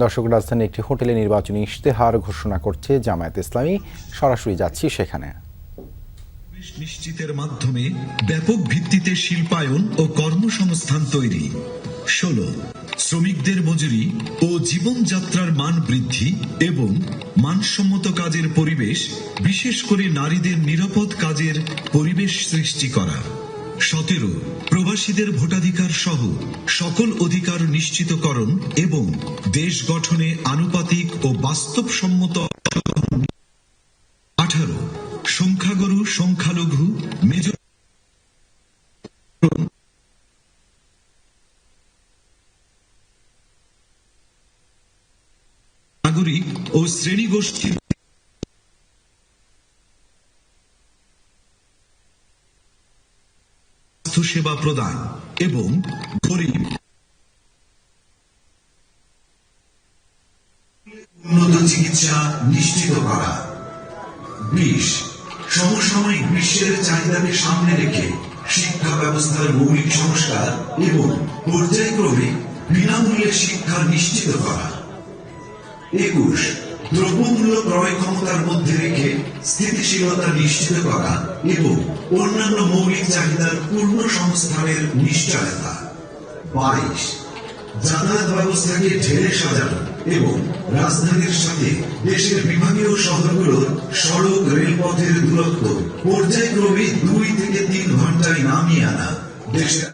দর্শক, রাজধানী একটি হোটেলে নির্বাচনী ইশতেহার ঘোষণা করছে জামায়াতে ইসলামী। সরাসরি যাচ্ছি সেখানে। নিশ্চিতের মাধ্যমে ব্যাপক ভিত্তিতে শিল্পায়ন ও কর্মসংস্থান তৈরি। 16 শ্রমিকদের মজুরি ও জীবনযাত্রার মান বৃদ্ধি এবং মানসম্মত কাজের পরিবেশ, বিশেষ করে নারীদের নিরাপদ কাজের পরিবেশ সৃষ্টি করা। 17 প্রবাসীদের ভোটাধিকার সহ সকল অধিকার নিশ্চিতকরণ এবং দেশ গঠনে আনুপাতিক ও বাস্তবসম্মত। 18 সংখ্যাগুরু সংখ্যালঘু মেজর নাগরিক ও শ্রেণীগোষ্ঠীর স্বাস্থ্যসেবা প্রদান এবং গরিব উন্নত চিকিৎসা নিশ্চিত করা। 20 সমসাময়িক বিশ্বের চাহিদাকে সামনে রেখে শিক্ষা ব্যবস্থার মৌলিক সংস্কার এবং পর্যায়ক্রমে বিনামূল্যে শিক্ষা নিশ্চিত করা। 21 দ্রব্যমূল্য ক্রয় ক্ষমতার মধ্যে রেখে স্থিতিশীলতা নিশ্চিত করা এবং অন্যান্য মৌলিক চাহিদার পূর্ণ সংস্থানের নিশ্চয়তা। 22 যাতায়াত ব্যবস্থাকে ঢেলে সাজানো এবং রাজধানীর সাথে দেশের বিভাগীয় শহরগুলোর সড়ক রেলপথের দূরত্ব পর্যায়ক্রমে 2 থেকে 3 ঘন্টায় নামিয়ে আনা। দেশের